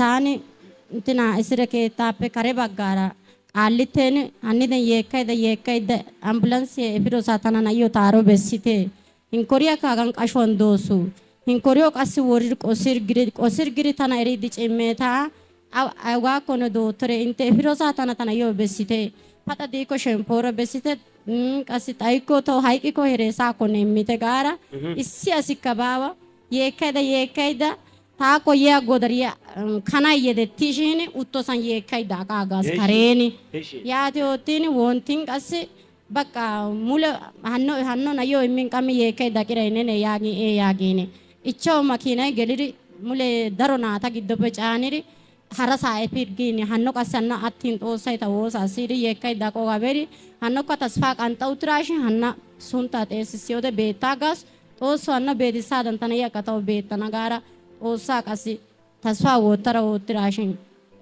taani intina isira keettaappe kare baggaara qaalliteen hanniden yeekkayda ambulansiya efiro saatana na'iyo taaro bessite hinkoriyaa kaagan qashuwan doosu hinkoriyo qassi woridi qosir giri tana eriidi cimmeetaa awgaa kono dootore inte efiro saatana tana yo bessite paxa diiko shempoora bessite qassi xayikko taw hayqikko hereesaa konne immite gaara issi asikka baawa yeekkayda taako yaa godariya kana yedettishin uttosan yeekkayda aqaagas kareeni yaati oottiini wontin qassi bakka mule hanno nayo immin qammi yeekkayda qiraynene yaagiine ichaw makiinay geliri mule daro naata giddoppe caaniri harasaa efirgiini hanno qassi hanna attiin xoossay ta woosaa siiri yeekkayda qogaberi hannokka tasfaa qanxxa utiraashin hanna suntaa xeessissiyode beettaagas xoosso hanno beetissaadan tana yakka taw beettana gaara Osa kasi tasfa wotara wotirashin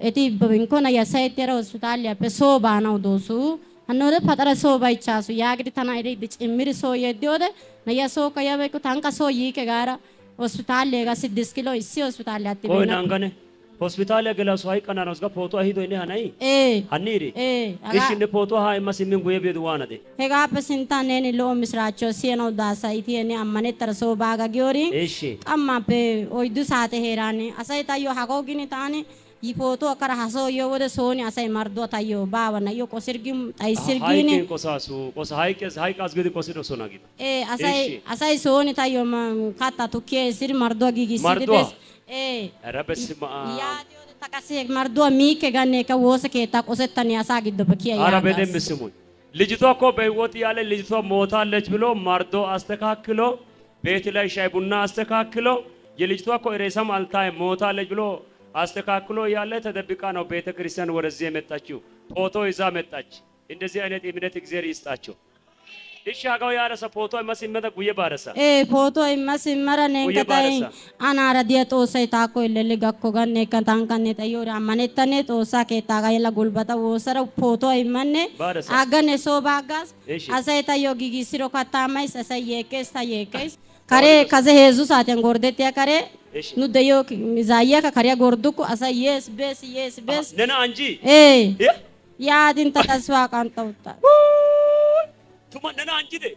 eti binkona yasaitera hospitaliyappe soo baanaw doosu hannode patara soo baychaasu yaagidi tana eri cimmiri soo yeddiyode naya soo kayabeku tanka soo yiike gaara hospitaliya 6 kilo issi hospitaliya attibena koy nangane hospitaliya gelasu hayqana nosga photo ahido ine hanai hanniri ishinde photo ha imma simmin guye bedu wanade hegappe sintaneni lo misracho sieno dasa itiene ammane tar soo baaga giori amma pe oidu saate herani asai tayo hagogini tani yi photo akara haso yo wode sooni asai mardo tayo bawana yo kosirgim taisirgini kosa hayqas gidi kosido sonagi asai sooni tayo kata tukke sir mardo gigi sides arabesima yaadiyo takasi mardo miike ganne ka wosa ke ta qosettani asa giddo bekiya arabeden bismu ልጅቷ እኮ በህይወት ያለ ልጅቷ ሞታለች ብሎ ማርዶ አስተካክሎ ቤት ላይ ሻይ ቡና አስተካክሎ የልጅቷ እኮ ሬሳም አልታይ ሞታለች ብሎ አስተካክሎ ያለ ተደብቃ ነው ቤተ ክርስቲያን ወደዚህ የመጣችው ፎቶ ይዛ መጣች እንደዚህ አይነት እምነት እግዚአብሔር ይስጣቸው እሺ አጋው ያረሰ ፎቶ ማሲመታ ጉየ ባረሳ ፎቶ ማሲመራ ነንከታይ አናራ ዲያቶ ሰይታኮ ለለ ገኮ ገነ ከታንከነ ተዮራ ማነተነ ቶሳ ከታጋ የላ ጉልበታ ወሰረ ፎቶ አይመነ አገነ ሶባጋስ አሰይታ ዮጊጊ ሲሮ ከታማይ ሰሰየከስ ታየከስ ከሬ ከዘ ሄዙ ሳተን ጎርደት ያከሬ ኑ ደዮ ሚዛያ ከከሪያ ጎርዱኩ አሳ yes bes ነና አንጂ ያዲን ተተስፋ ቃንተውታ tuma nana anjide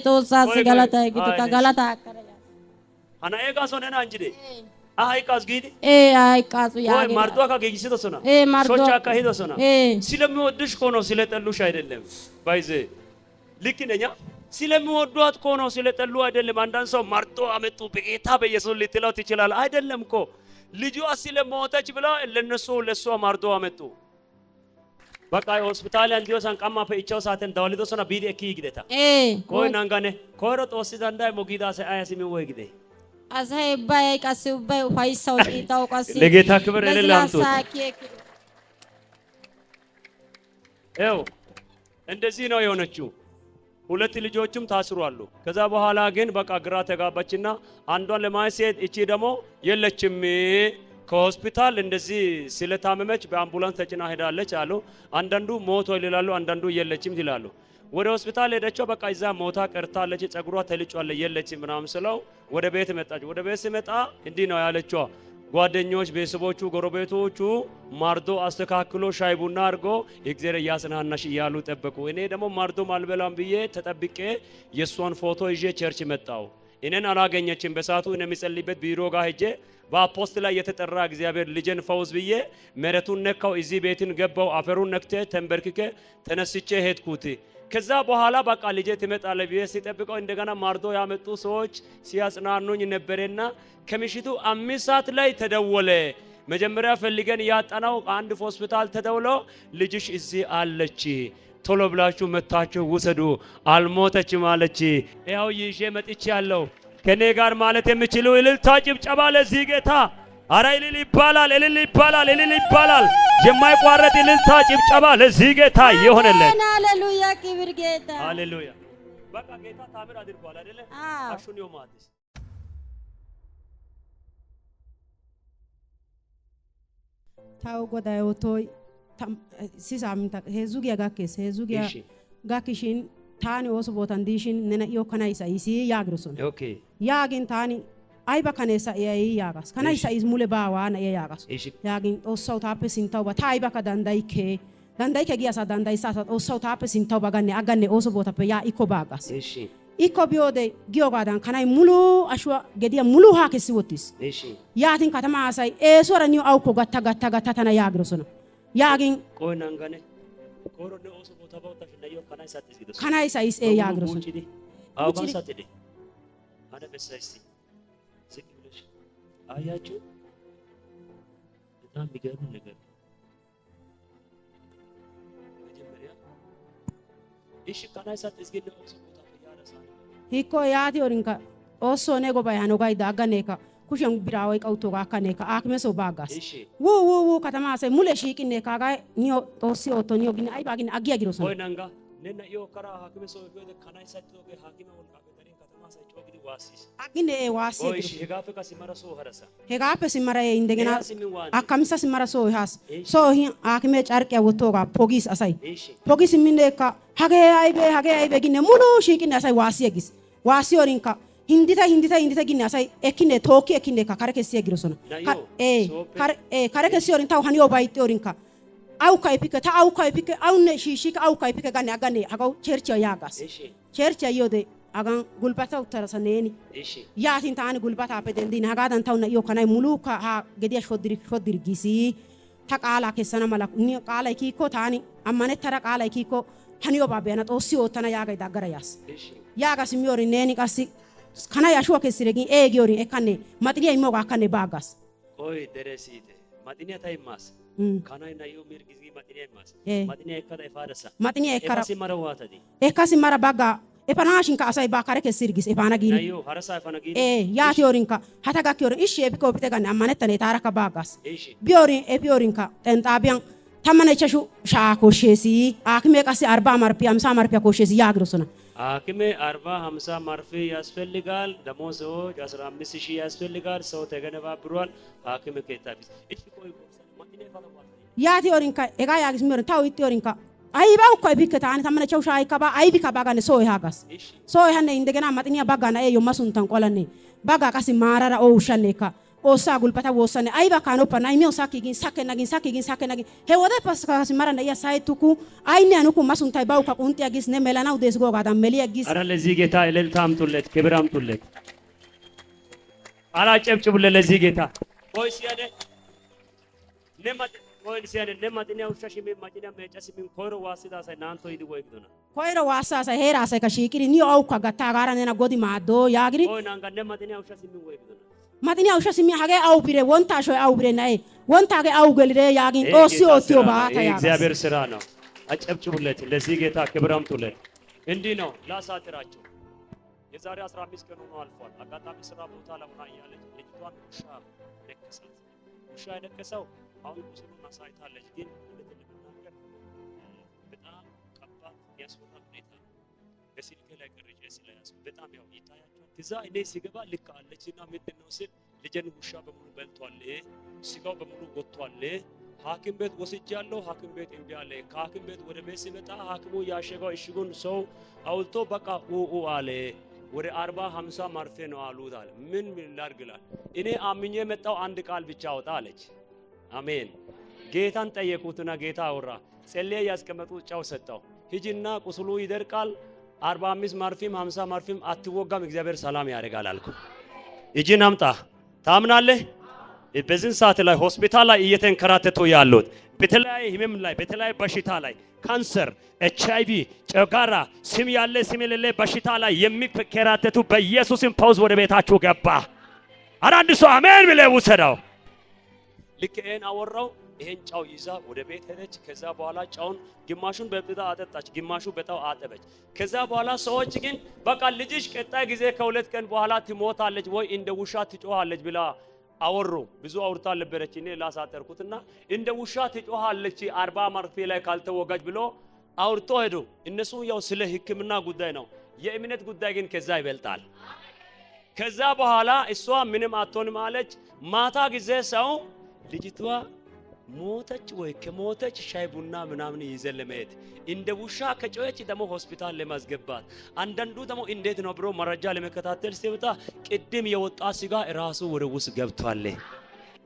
tosa sigalata gitu ka galata akara ana ega so nana anjide ai kas gidi ai kasu ya oy mardo ka gegisi dosona mardo socha ka hido sona ስለሚወድሽ ኮኖ ስለጠሉሽ አይደለም ባይዘ ልክነኛ ስለሚወዷት ኮኖ ስለጠሉ አይደለም አንዳንድ ሰው ማርዶ አመጡ በጌታ በኢየሱስ ሊጥላት ይችላል አይደለም እኮ ልጇ ስለሞተች ብላ ለነሱ ለሷ ማርዶ አመጡ በቃ ሆስፒታል አንዲዮ ሳንቃማ ፈይቻው ሳተን ዳውሊዶ ሶና ቢዲ እኪ ይግደታ ኮይ ናንጋኔ ኮሮ ጦሲ ዳንዳይ ሞጊዳ ሰ አያሲሚ ወይ ግዴ አሳይ ባይ ቀስ ባይ ፋይሳው ዲታው ቀስ ለጌታ ክብር ለላንቱ ኤው እንደዚህ ነው የሆነችው ሁለት ልጆችም ታስሯሉ ከዛ በኋላ ግን በቃ ግራ ተጋባችና አንዷን ለማይሴት እቺ ደግሞ የለችም ከሆስፒታል እንደዚህ ስለታመመች በአምቡላንስ ተጭና ሄዳለች አሉ አንዳንዱ ሞቶ ይላሉ አንዳንዱ የለችም ይላሉ ወደ ሆስፒታል ሄደችው በቃ እዛ ሞታ ቀርታለች ጸጉሯ ተልጯል የለችም ምናምን ስለው ወደ ቤት መጣች ወደ ቤት ሲመጣ እንዲህ ነው ያለችው ጓደኞች ቤተሰቦቹ ጎረቤቶቹ ማርዶ አስተካክሎ ሻይ ቡና አርጎ እግዚአብሔር ያስናናሽ ይያሉ ጠበቁ እኔ ደግሞ ማርዶ ማልበላም ብዬ ተጠብቄ የሷን ፎቶ ይዤ ቸርች መጣው እኔን አላገኘችም በሳቱ እኔ የሚጸልይበት ቢሮ ጋር ሄጄ በአፖስት ላይ የተጠራ እግዚአብሔር ልጅን ፈውስ ብዬ መሬቱን ነካው እዚህ ቤትን ገባው አፈሩን ነክተ ተንበርክከ ተነስቼ ሄድኩት ከዛ በኋላ በቃ ልጄ ትመጣለች ብዬ ሲጠብቀው እንደገና ማርዶ ያመጡ ሰዎች ሲያጽናኑኝ ነበርና ከምሽቱ 5 ሰዓት ላይ ተደወለ መጀመሪያ ፈልገን ያጣናው አንድ ሆስፒታል ተደውሎ ልጅሽ እዚህ አለች ቶሎ ብላችሁ መታችሁ ውሰዱ አልሞተችም አለች ያው ይዤ መጥቼ ያለው ከኔ ጋር ማለት የምችሉ እልልታ ጭብጨባ ለዚህ ጌታ አረ እልል ይባላል የማይቋረጥ እልልታ ጭብጨባ ለዚህ ጌታ ይሆነለት ሃሌሉያ ክብር ጌታ ሃሌሉያ በቃ ጌታ ታምር አድርጓል አይደለ አሹን ይማትስ ታው ጎዳዮ ቶይ ሲሳምንታ ሄዙጊያ ጋኬሽን ታኒ ኦሶ ቦታን ዲሽን ነነ ዮ ከናይሳ ይሲ ያግሩሱን ኦኬ ያግን ታኒ ayba kanesa yaagas kana isa izmule baawa na yaagas yaagin osaw taappe sintaw ba taayba ka dandayke giasa dandaysa osaw taappe sintaw baganne aganne oso bootappe yaa ikko baagas ikko biode giyogadan kanay mulu ashwa gediya mulu ha kessi wottis yaatin katama asay eesora niyo awko gatta tana yaagirosona yaagin koynangane koronne oso boota bawta shinayo kanay satis gidos kanay sayis yaagirosona awgan satide ana besaysi ሲክብለሽ አያችሁ በጣም የሚገርም ነገር መጀመሪያ እሺ ካናይ ሳት እስኪ ነው ሰውታ ያረሳ ሂኮ ያቲ ኦሪንካ ኦሶ ኔጎ ባያኖ ጋይዳ አጋኔካ ኩሽን ቢራው ቀውቶ ጋካኔካ አክመሶ ባጋስ ው ከተማ ሰ ሙለ ሺቂኔ ካጋ ኒዮ ጦሲ ኦቶ ኒዮ ግን አይ ባግን አጊያ ጊሮሶ ወይ ናንጋ ነና ዮ ከራ አክመሶ ወደ ካናይ ሳት ቶገ ሐኪም ወልቃ በተሪን ከተማ ሳይ ጮግዲ ዋሲስ አግኔ ዋሲ ወይ ሄጋፈ ከሲመራሶ ሀረሳ ሄጋፈ ሲመራ እንደገና አካምሳ ሲመራሶ ሃስ ሶ ሂ አክሜ ጫርቅ ያወቶጋ ፖጊስ አሳይ ፖጊስ ሚኔካ ሀገ አይቤ ግን ሙሉ ሺቂኔ አሳይ ዋሲ ያጊስ ዋሲ ኦሪንካ hindita ginne asay ekine toki ekine ka kare kesi egirosona kare kesi orin taw hani obayti orinka au ka epike au ne shishika au ka epike ganne agane agaw chercha yagas chercha yode agan gulbata utarasa neni yatin taani gulbata apedendin hagadan tawna yo kanay muluka ha gediya shodir gisi ta qala kesana mala ni qala kiko taani amane tara qala kiko hani obabena tosi otana yaga dagara yas yagas mi orin neni kasi kana yashua kesiregi giori ekane matiniya imoga akane bagas oy deresite matiniya taymas kana ina yo mirgizi matiniya mas matiniya ekada ifadasa matiniya ekara simara watadi ekasi mara baga epanashin ka asay bakare kesirgis epanagini ayo harasa epanagini yati orinka hataga kiori ishi epiko pitega amanetane taraka bagas biorin epiorinka tentabian tamane chashu shako shesi akime kasi 40 marpi 50 marpi koshesi yagrosona አክሜ 40 50 ማርፌ ያስፈልጋል ደሞዞች 15000 ያስፈልጋል ሰው ተገነባብሯል አክሜ ከታቢስ እሺ ቆይ ማቲኔ ፈለዋል ያቲ ኦሪንካ ኤጋ ያግስ ሚዮርን ታው ኢቲ ኦሪንካ አይባው ኮይ ቢከታኒ ተመነ ቸው ሻይ ከባ አይቢ ከባጋነ ሶ ያጋስ ሶ ያነ እንደገና ማጥኒያ ባጋና ኤዮ ማሱንታን ቆለኔ ባጋ ካሲ ማራራ ኦ ሸኔካ osa gulpata wosane aiba kano pana imi osakigin sakenagin he wode paska simara na ya sai tuku aine anuku masuntai bau ka kunti agis ne melana udes go gadam meli agis ara lezi ጌታ እልልታም ቱለት ክብራም ቱለት አላ ጨብጭቡለ ለዚህ ጌታ ቆይ ሲያደ ነማት ነው ሻሽሜ ማጂና መጨስሚን ኮሮ ዋሲዳ ሳይ ናንቶ ይዲ ወይ ግዶና ኮይሮ ዋሳ ሳይ ሄራ ሳይ ከሺቂሪ ኒ አው ከጋታ ጋራ ነና ጎዲ ማዶ ያግሪ ቆይ ናንጋ ነማት ነው ሻሽሚን ወይ ግዶና matini ausha simi hage au bire wonta sho au bire nay wonta ge au gelire yagin osi otio baata ya እግዚአብሔር ስራ ነው አጨብጭቡለት ለዚህ ጌታ ክብር አምጡለት እንዲህ ነው ላሳጥራችሁ የዛሬ 15 ቀን ሆኖ አልፏል አጋጣሚ ስራ ቦታ ለሆና ያለች ልጅቷን ውሻ የነከሰው አሁን ቁስሉን ማሳይታለች ግን ለተለምናገር በጣም ከባድ ያስወራ ሁኔታ በስልክ ላይ ቀርጬ ስለያዝ በጣም ያው ይታያል ከዛ እኔ ሲገባ ልክ አለችና ምንድነው ስል ልጅን ውሻ በሙሉ በልቷል ስጋው በሙሉ ወጥቷል ሐኪም ቤት ወስጃለሁ ሐኪም ቤት እንዲህ አለ ከሐኪም ቤት ወደ ቤት ሲመጣ ሐኪሙ ያሸገው እሽጉን ሰው አውልቶ በቃ አለ ወደ 40 50 ማርፌ ነው አሉት አለ ምን ላርግላል እኔ አምኜ መጣው አንድ ቃል ብቻ አውጣ አለች አሜን ጌታን ጠየቁትና ጌታ አወራ ጸልየ ያስቀመጡት ጫው ሰጣው ሂጂና ቁስሉ ይደርቃል 45 ማርፊም 50 ማርፊም አትወጋም እግዚአብሔር ሰላም ያደርጋል አልኩ እጂን አምጣ ታምናለህ በዚህ ሰዓት ላይ ሆስፒታል ላይ እየተንከራተቱ ያሉት በተለያየ ህመም ላይ በተለያየ በሽታ ላይ ካንሰር ኤችአይቪ ጨጓራ ስም ያለ ስም የሌለ በሽታ ላይ የሚከራተቱ በኢየሱስም ፈውስ ወደ ቤታችሁ ገባ አራንድ ሰው አሜን ብለ ውሰዳው ልክ እን አወራው ይሄን ጫው ይዛ ወደ ቤት ሄደች ከዛ በኋላ ጫውን ግማሹን በብጣ አጠጣች ግማሹ በጣው አጠበች ከዛ በኋላ ሰዎች ግን በቃ ልጅሽ ቀጣይ ጊዜ ከሁለት ቀን በኋላ ትሞታለች ወይ እንደ ውሻ ትጮሃለች ብላ አወሩ ብዙ አውርታ ነበረች እኔ ላሳጠርኩትና እንደ ውሻ ትጮሃለች 40 ማርፌ ላይ ካልተወጋጅ ብሎ አውርቶ ሄዱ እነሱ ያው ስለ ህክምና ጉዳይ ነው የእምነት ጉዳይ ግን ከዛ ይበልጣል ከዛ በኋላ እሷ ምንም አትሆንም አለች ማታ ጊዜ ሰው ልጅቷ ሞተች ወይ ከሞተች ሻይ ቡና ምናምን ይዘን ለመሄድ እንደ ውሻ ከጮኸች ደግሞ ሆስፒታል ለማስገባት አንዳንዱ ደግሞ እንዴት ነው ብሎ መረጃ ለመከታተል ሲወጣ ቅድም የወጣ ስጋ ራሱ ወደ ውስጥ ገብቷል።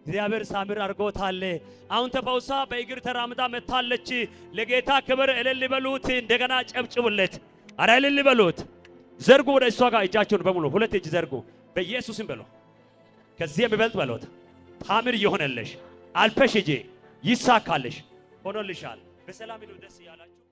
እግዚአብሔር ሳምር አርጎታል። አሁን ተፈውሳ በእግር ተራምዳ መታለች። ለጌታ ክብር እልል በሉት። እንደገና ጨብጭቡለት። አረ እልል በሉት። ዘርጉ ወደ እሷ ጋር እጃችሁን በሙሉ ሁለት እጅ ዘርጉ። በኢየሱስም በሉ። ከዚህ የሚበልጥ በሉት። ታምር ይሆነልሽ። አልፈሽ ሂጂ። ይሳካልሽ። ሆኖልሻል። በሰላም ነው ደስ ያላችሁ።